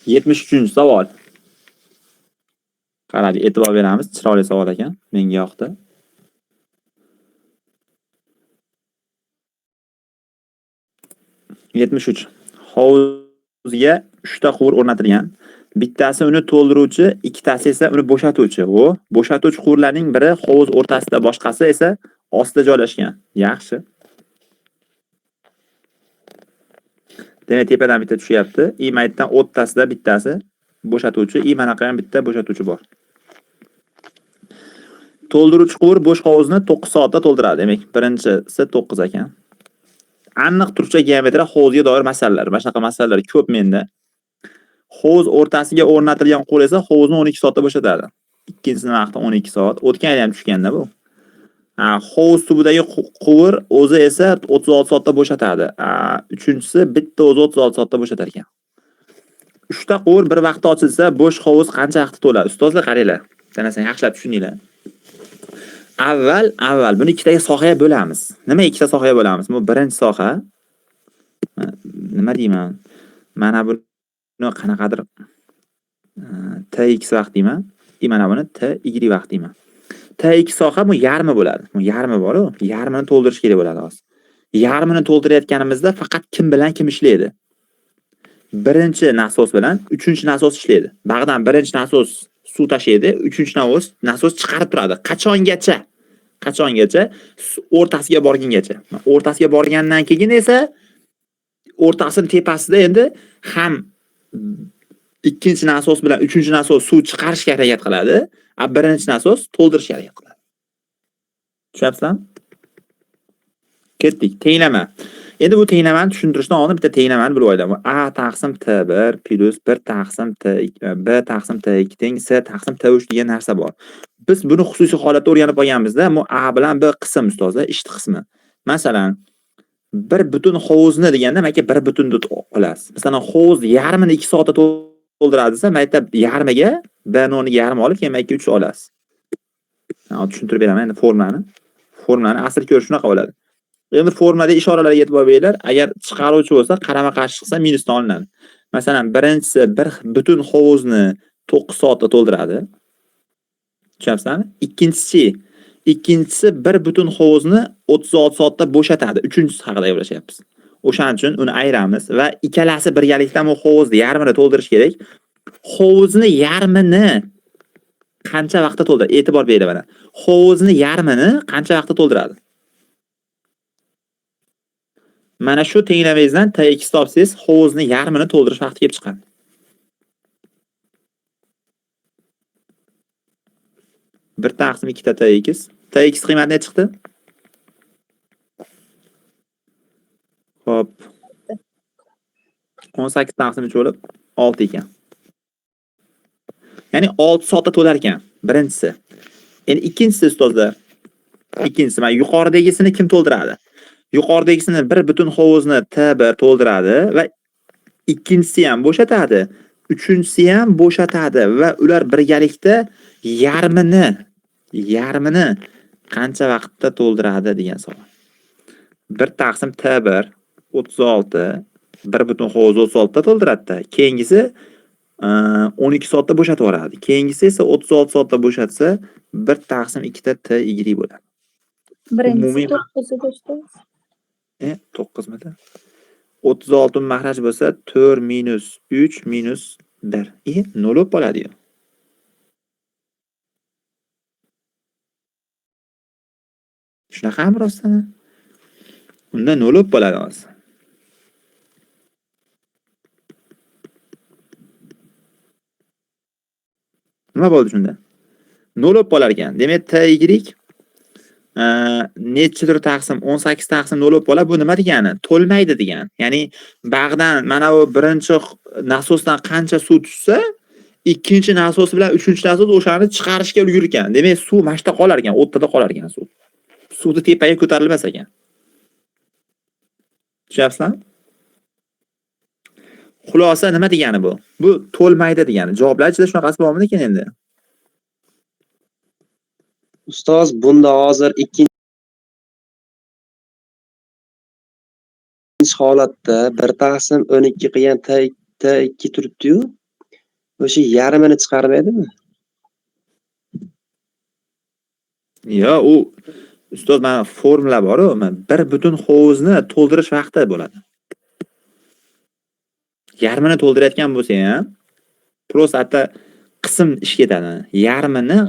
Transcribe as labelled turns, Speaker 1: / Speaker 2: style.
Speaker 1: 73-chi savol. Qarang, e'tibor beramiz. Chiroyli savol ekan. Menga yoqdi. 73. Hovuzga 3 ta quvur o'rnatilgan. Bittasi uni to'ldiruvchi, ikkitasi esa uni bo'shatuvchi. Bo'shatuvchi quvurlarning biri hovuz o'rtasida, boshqasi esa ostida joylashgan. Yaxshi. Demak, tepadan bitta tushyapti. I maytdan o'rtasida bittasi bo'shatuvchi, I manaqa ham bitta bo'shatuvchi bor. To'ldiruvchi quvur bo'sh hovuzni 9 soatda to'ldiradi. Demak, birinchisi 9 ekan. Aniq turcha geometriya hovuzga doir masalalar. Mana shunaqa masalalar ko'p menda. Hovuz o'rtasiga o'rnatilgan quvur esa hovuzni 12 soatda bo'shatadi. Ikkinchisi vaqti 12 soat. O'tgan yil ham tushganda bu. Hovuz tubidagi quvur o'zi esa 36 soatda bo'shatadi. Uchinchisi bitta o'zi 36 soatda bo'shatar ekan. 3 ta quvur bir vaqtda ochilsa, bo'sh hovuz qancha vaqtda to'ladi? Ustozlar qaranglar. Sanasang yaxshilab tushuninglar. Avval buni ikkitaga sohaga bo'lamiz. Nima ikkita sohaga bo'lamiz? Bu birinchi soha. Nima deyman? Mana buni qanaqadir tx vaqt deyman. Mana buni ty vaqt deyman. T2 soha bu yarmi bo'ladi. Bu yarmi bor-ku, yarmini to'ldirish kerak bo'ladi hozir. Yarmini to'ldirayotganimizda faqat kim bilan kim ishlaydi? Birinchi nasos bilan uchinchi nasos ishlaydi. Bag'dan birinchi nasos suv tashiydi, uchinchi nasos chiqarib turadi. Qachongacha? O'rtasiga borgungacha. O'rtasiga borgandan keyin esa o'rtasining tepasida endi ham ikkinchi nasos bilan uchinchi nasos suv chiqarishga harakat qiladi, birinchi nasos to'ldirishga harakat qiladi. Tushunyapsizmi? Ketdik. Tenglama. Endi bu tenglamani tushuntirishdan oldin bitta tenglamani bilib olaylik. A taqsim T1 plus 1 taqsim T2, B taqsim T2 teng C taqsim T3 degan narsa bor. Biz buni xususiy holatda o'rganib olganmizda, bu A bilan B qism ustozlar, ishti qismi. Masalan, bir butun hovuzni deganda, mayka bir butun deb olasiz. Masalan, hovuz yarmini 2 soatda to'ldiradi desa, mayta yarmiga B-ni yarim olib, keyin mayka 3 olasiz. Tushuntirib beraman endi formulani asl ko'rish shunaqa bo'ladi. Endi formulada ishoralarga e'tibor beringlar. Agar chiqaruvchi bo'lsa, qarama-qarshi chiqsa minusdan olinadi. Masalan, birinchisi bir butun hovuzni 9 soatda to'ldiradi. Tushunyapsizmi? Ikkinchisi bir butun hovuzni 36 soatda bo'shatadi. Uchinchisi haqida gaplashyapmiz. O'shaning uchun uni ayiramiz va ikkalasi birgalikda bu hovuzni yarmini to'ldirish kerak. Hovuzni yarmini qancha vaqtda to'ldiradi? E'tibor bering mana. Hovuzni yarmini qancha vaqtda to'ldiradi? Mana shu tenglamangizdan T2 topsangiz, hovuzni yarmini to'ldirish vaqti kelib chiqadi. Bir taqsim 2 ta T2. T2 qiymati ne chiqdi? Xo'p. 18 taqsim 3 bo'lib 6 ekan. Ya'ni 6 soatda to'lar ekan birinchisi. Endi ikkinchisi ustozlar. Ikkinchisi mana yuqoridagisini kim to'ldiradi? Yuqoridagisini bir butun hovuzni T1 to'ldiradi va ikkinchisi ham bo'shatadi, uchinchisi ham bo'shatadi va ular birgalikda yarmini qancha vaqtda to'ldiradi degan savol. 1 taqsim T1 36, bir butun hovuz 36 da to'ldiradi. Keyingisi 12 soatda bo'shatib yuboradi. Keyingisi esa 36 soatda bo'shatsa 1 taqsim 2 ta T bo'ladi.
Speaker 2: Birinchisi 9 ustoz.
Speaker 1: 9 midi? 36 mahraj bo'lsa 4 minus 3 minus 1. 0 bo'lib qoladi. Shunaqami rostmi? Unda 0 bo'lib qoladi hozir. Nima bo'ldi shunda? 0 bo'lib qolar ekan. Demak, T nechidir taqsim 18 taqsim 0 bo'lib qoladi. Bu nima degani? To'lmaydi degan. Ya'ni bag'dan mana bu birinchi nasosdan qancha suv tushsa, ikkinchi nasos bilan uchinchi nasos o'shani chiqarishga ulgurar ekan. Demak, suv mashta qolar ekan, o'rtada qolar ekan suv. Suvni tepaga ko'tarilmas ekan. Tushunyapsizmi? Xulosa nima degani bu? Bu to'lmaydi degani. Javoblar ichida shunaqasi bormi ekan endi?
Speaker 3: Ustoz, bunda hozir ikkinchi holatda 1 taqsim 12 qilgan T2 turibdi-yu, O'sha yarmini chiqarmaydimi?
Speaker 1: Yo, u ustoz mana formula bor-ku, mana bir butun hovuzni to'ldirish vaqti bo'ladi. Yarmini to'ldirayotgan bo'lsang ham, просто qism ish ketadi. Yarmini